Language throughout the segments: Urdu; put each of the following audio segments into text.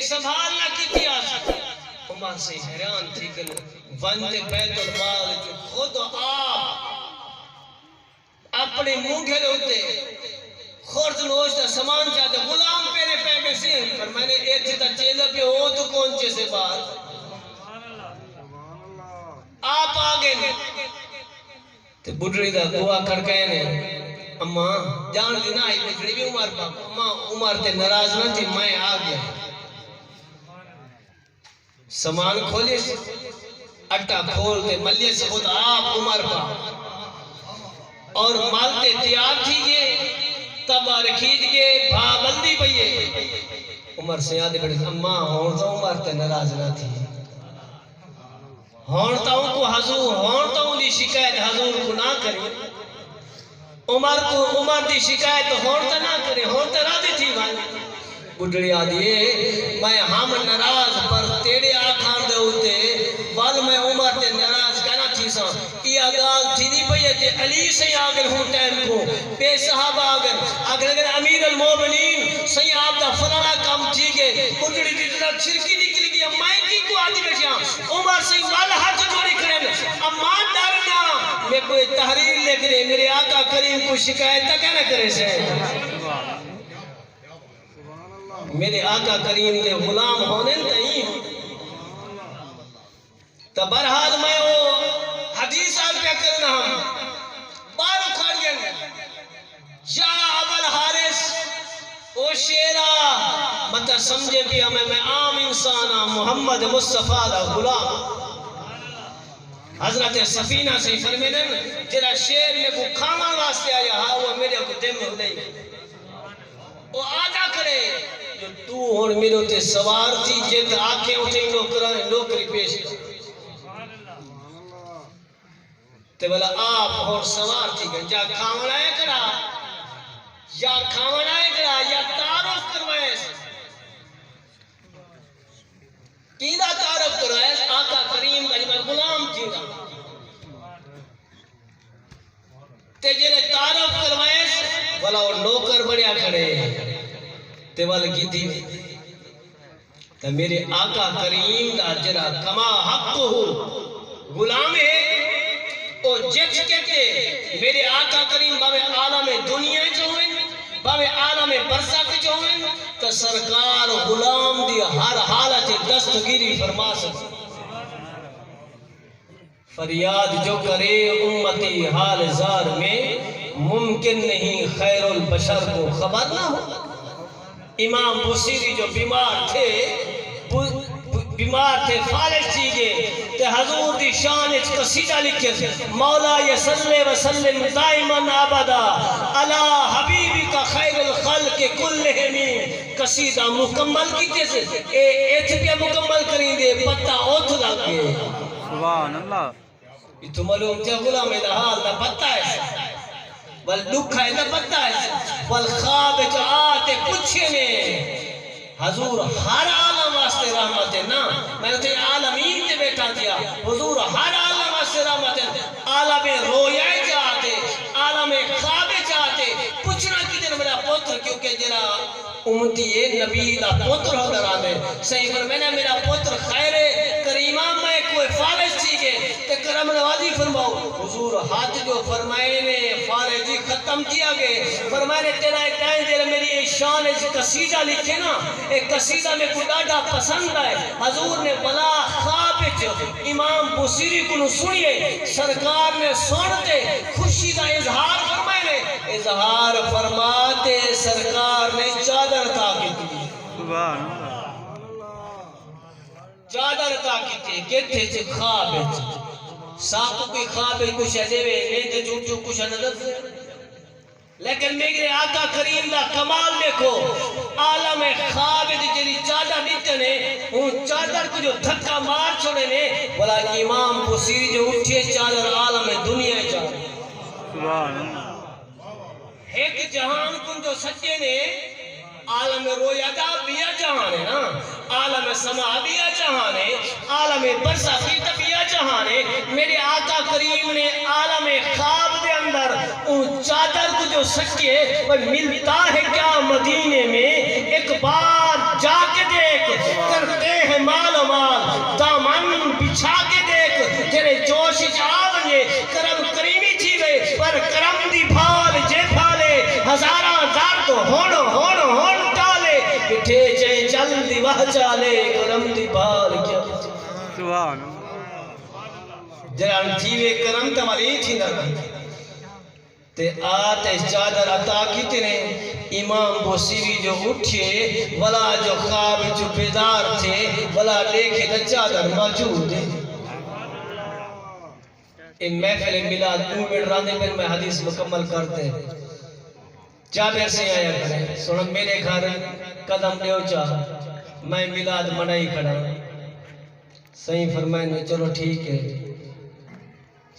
سنبھالنا کی آسا عمر سے حیران تھی کہ وندے بیت المال جو خود آپ اپنے مونگھے ہوتے خورد نوشتہ سامان چاہتے غلام پیرے پہ سی پر میں نے ایک جتا چیزہ پہ ہو تو کون چیزے بات آپ آگے تو بڑھڑی دا گوا کھڑکائے نے اماں جان دی نہ آئی بڑھڑی بھی عمر پاک اماں عمر تے ناراض نہ تھی میں آگیا سامان کھولے اٹھا کھولتے ملیے سے خود آپ عمر پاک اور مالتے تیار تھی گئے تبار کھیج گئے بھا بلدی بھئیے عمر سے یادے بڑھے اماں ہونتا عمر تے ناراض نہ تھی ہونتا ہوں کو حضور ہونتا ہوں دی شکایت حضور کو نہ کرے عمر دی شکایت ہونتا نہ کرے ہونتا راضی تھی بھائی بڑھڑی آدھیے میں ہم ناراض پر تیرے آکھان دے ہوتے بعد میں عمر تے ناراض کہنا تھی سا یہ آگال تھی دی بھئی ہے علی سے آگر ہوں ٹائم کو بے صحابہ اگر امیر المومنین سی آپ دا فلانا کام تھی گئے بڑھڑی دی طرح چھرکی نکل گیا میں کی کو آدھی بیٹھیا عمر سے والا ہاتھ جوڑی کریں امان ڈرنا میں کوئی تحریر لکھ دے میرے آقا کریم کو شکایت تک نہ کرے سے میرے آقا کریم کے غلام ہونے نہیں تو برحال میں وہ حدیث آل پہ کرنا ہم بارو کھڑ گئے یا ابل حارس او شیرہ مطلب سمجھے بھی ہمیں میں عام انسانا محمد مصطفیٰ دا غلام حضرت سفینہ سے فرمے دیں جرا شیر میں کو کھانا واسطے آیا ہاں وہ میرے کو دم ہو نہیں وہ آجا کرے جو تو ہون میرے ہوتے سوار تھی جد آنکھیں اٹھیں نوکری پیش تے بلا آپ ہون سوار تھی گئے جا کھاوڑائے کرا یا کھاوڑائے کرا یا تعارف کروائے کیدہ تعارف کروائے آقا کریم کا جب غلام تھی گا تے جنہیں تعارف کروائے بلا وہ نوکر بڑیا کھڑے تے والا کی تھی تے میرے آقا کریم دا جرا کما حق ہو غلام ہے اور جج کہتے میرے آقا کریم باوے عالم دنیا جو ہوئے باوے عالم برزخ جو ہوئے تو سرکار غلام دی ہر حالت دستگیری فرما سکتے فریاد جو کرے امتی حال زار میں ممکن نہیں خیر البشر کو خبر نہ ہو امام بصیری جو بیمار تھے فالج تھی گئے تے حضور دی شان اچ قصیدہ لکھے مولا یصلی وسلم دائما ابدا علی حبیبک خیر الخلق کلہم قصیدہ مکمل کیتے سے ایتھ پہ مکمل کریں دے پتہ اوتھ لگے سبحان اللہ یہ تو معلوم تھے غلام دا حال دا پتہ ہے بل دکھ ہے دا پتہ ہے بل خواب جو آتے پوچھے نے حضور ہر عالم واسطے رحمت ہے نا میں نے عالمین تے بیٹھا دیا حضور ہر عالم واسطے رحمت ہے عالم رویائے جاتے عالم خواب جاتے پوچھنا کی دن میرا پوتر کیونکہ جرا امتی نبی دا پوتر ہو درہ میں صحیح پر میں نے میرا پوتر خیر کریمہ میں کوئی فالج تھی گئے کہ کرم نوازی فرماؤ حضور ہاتھ جو فرمائے نے فالجی ختم کیا گئے فرمائے نے تیرا ایک ٹائم جیرے میری ایک شان ایک قصیدہ لکھے نا ایک قصیدہ میں کو ڈاڈا پسند ہے حضور نے بلا خوابچ امام بصیری کو سنیے سرکار نے سنتے خوشی دا اظہار فرمائے نے اظہار فرماتے سرکار نے چادر تاکی دی سبحان اللہ چادر تاکی تھی کہتے تھے خوابچ ساکو کوئی خوابچ کچھ ہے دیوے نیتے جھوٹ جو کچھ ہے نظر سے لیکن میرے آقا کریم دا کمال دیکھو عالم خواب جنی چادر نتنے ان چادر کو جو دھکا مار چھوڑے نے بلا امام بصیری جو اٹھے چادر عالم دنیا چادر سبحان اللہ ایک جہان کن جو سچے نے عالم رویدہ بیا جہان ہے نا عالم سما بیا جہان ہے عالم برزخی بیا جہان ہے میرے آقا کریم نے عالم خواب دے اندر ان چادر کو جو سچے وہ ملتا ہے کیا مدینے میں ایک بار جا کے دیکھ اٹھے چاہے چل دی واہ چالے کرم دی بال کیا سبحان اللہ جران تھیوے کرم تمہاری تھی نہ تے آتے چادر عطا کیتے نے امام بوسیری جو اٹھے ولا جو خواب جو بیدار تھے ولا دیکھے تو چادر موجود ہے ان محفل میلاد 2 منٹ راندے پر میں حدیث مکمل کرتے ہیں جابر سے آیا کریں سنن میرے گھر قدم دیو چاہ میں میلاد منائی کھڑا صحیح فرمائے نے چلو ٹھیک ہے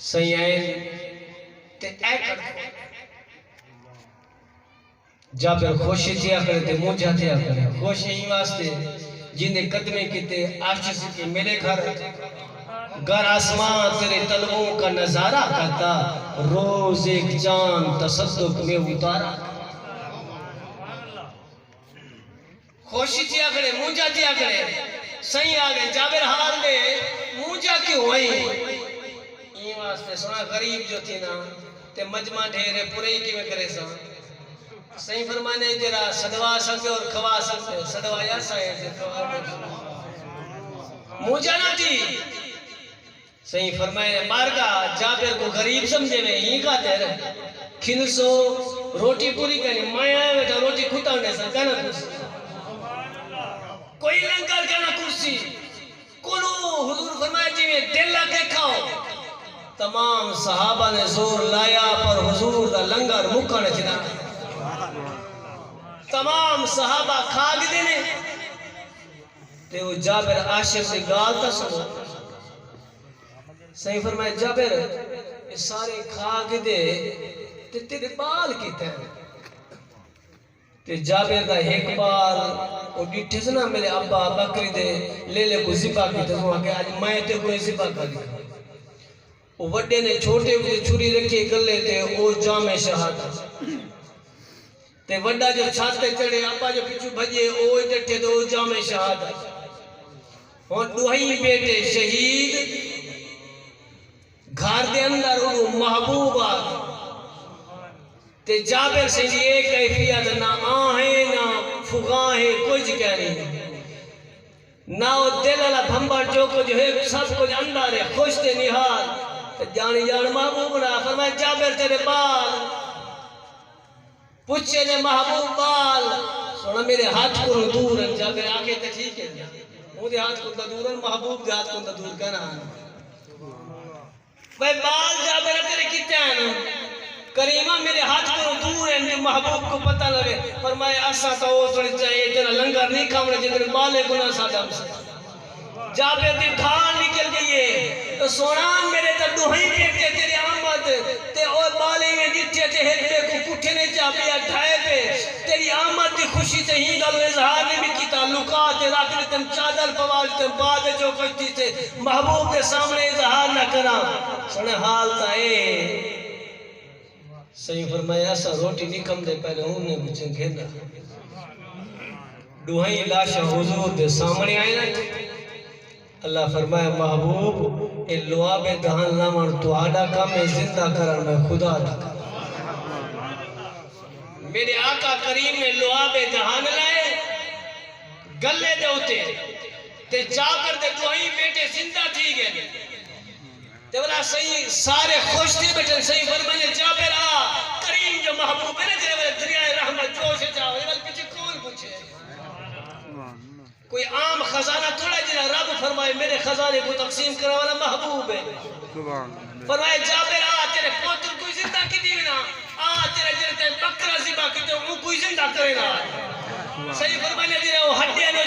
صحیح آئے تے اے کر جابر خوشی تھیا کرے تے موجہ تھیا کرے خوشی ہی واسطے جنہیں قدمے کیتے آشیس کے میرے گھر آسمان تیرے طلبوں کا نظارہ کرتا روز ایک چاند تصدق میں اتارا خوشی تھیا کرے موجہ تھیا کرے صحیح آگئے جابر حال دے موجہ کیوں ہوئی این واسطے سنا غریب جو تھی نا تے مجمع ڈھیرے پورے ہی کی میں کرے سا صحیح فرمانے جرا صدوا سکتے اور کھوا سکتے صدوا یا سائے سے کھوا موجہ نہ تھی صحیح فرمائے مارگا جابر کو غریب سمجھے میں ہی کہتے رہے کھنسو روٹی پوری کرنی میں آئے بیٹا روٹی کھتا ہونے سا کہنا کرسی کوئی لنگر کہنا کرسی کلو حضور فرمائے جی میں دل لگے کھاؤ تمام صحابہ نے زور لایا پر حضور دا لنگر مکھانے چنا تمام صحابہ کھاگ دینے تے وہ جابر عاشق سے گالتا سنو صحیح فرمائے جابر یہ سارے کھاگ دے تے تیرے بال کی تیرے تے جابر دا ایک بال وہ ڈیٹھے سنا میرے ابا بکری دے لے لے کو زبا کی تے وہاں کہ آج میں تے کوئی زبا کر دیا وہ وڈے نے چھوٹے ہوئے چھری رکھے گلے تے او جامع شہادت تے وڈا جو چھاتے چڑھے ابا جو پچھو بھجے او ڈٹھے تو جامع شہادت اور دوہی بیٹے شہید گھر دے اندر انہوں محبوب آگے تے جابر سے یہ کیفیت نہ آہیں نہ فغاہیں کچھ کہنے نہ وہ دل اللہ بھمبر جو کچھ ہے سب کچھ اندر ہے خوش تے نحال جانی جان محبوب نہ فرمائے جابر تیرے بال پوچھے نے محبوب بال سونا میرے ہاتھ کو دور ہیں جابر آگے تے ٹھیک ہے مجھے ہاتھ کو دور ہیں محبوب دے ہاتھ کو دور کہنا بھائی بال جابر تیرے کتے ہیں کریمہ میرے ہاتھ کو دور ہیں جو محبوب کو پتہ لگے فرمائے ایسا تو وہ تھوڑی چاہیے تیرا لنگر نہیں کھامنے جتنے بالے گناہ سادم سے جابر دی ڈھال نکل گئی ہے تو سونا میرے تا دوہی بیٹے تیرے آمد تے اور بالے میں جتنے تے ہیرے کو کٹھے نے جابیا ڈھائے پہ تیری آمد دی خوشی تے ہی گلو اظہار نے بھی کی تعلقات راکنے تم چادر پوال تم بعد جو کچھ تھے محبوب کے سامنے اظہار نہ کرا سونے حال تا اے صحیح فرمایا ایسا روٹی نکم دے پہلے انہیں بچیں گھرنا دوہی لاشا حضور دے سامنے آئے نا اللہ فرمایا محبوب اے لواب دہان لامن تو آڈا کا میں زندہ کرن میں خدا دکھا میرے آقا کریم نے لواب دہان لائے گلے دے ہوتے تے جابر دے دوہی بیٹے زندہ تھی گئے تے بلا صحیح سارے خوش تھے بیٹھے صحیح فرمانے جابر کریم جو محبوب ہے نا جنہے دریائے رحمت جوش جاؤ یہ بل پیچھے کون پوچھے کوئی عام خزانہ تھوڑا جنہا رب فرمائے میرے خزانے کو تقسیم کرنے والا محبوب ہے فرمائے جابر تیرے پوتر کوئی زندہ کی دیونا تیرے جنہے بکرہ زبا کی تو وہ کوئی زندہ کرنا صحیح فرمانے جنہے وہ ہڈیاں نے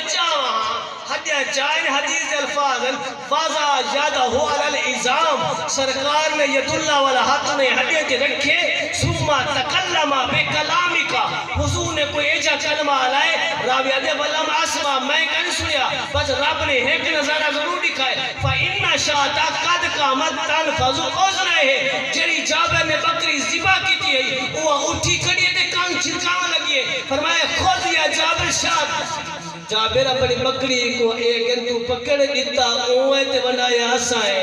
ہڈیاں چاہیں حدیث الفاظ فازا یادہ ہو علی الازام سرکار نے ید اللہ والا ہاتھ نے ہڈیاں کے رکھے سمہ تکلمہ بے کلامی کا حضور نے کوئی ایجا کلمہ آلائے راوی عدب علم آسمہ میں کن سنیا بس رب نے ایک نظارہ ضرور دکھائے فَإِنَّ شَاءَ قَدْ قَامَتْ تَنْفَذُ عُذْنَهِ جری جابر نے بکری ذبح کی تھی وہ اٹھی کھڑی تے کان چھلکانے لگی فرمایا خود یا جابر شاہ جابر اپنی بکری کو ایک انتو پکڑ دیتا اوہ تے بنایا ہسائے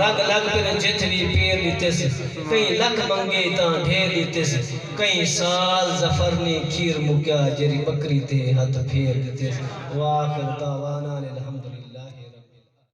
رگ لگ پر جت بھی پیر دیتے سے کئی لک منگے تاں ڈھیر دیتے سے کئی سال زفر نے کھیر مکیا جری بکری تے ہاتھ پھیر دیتے سے واخر دعوانا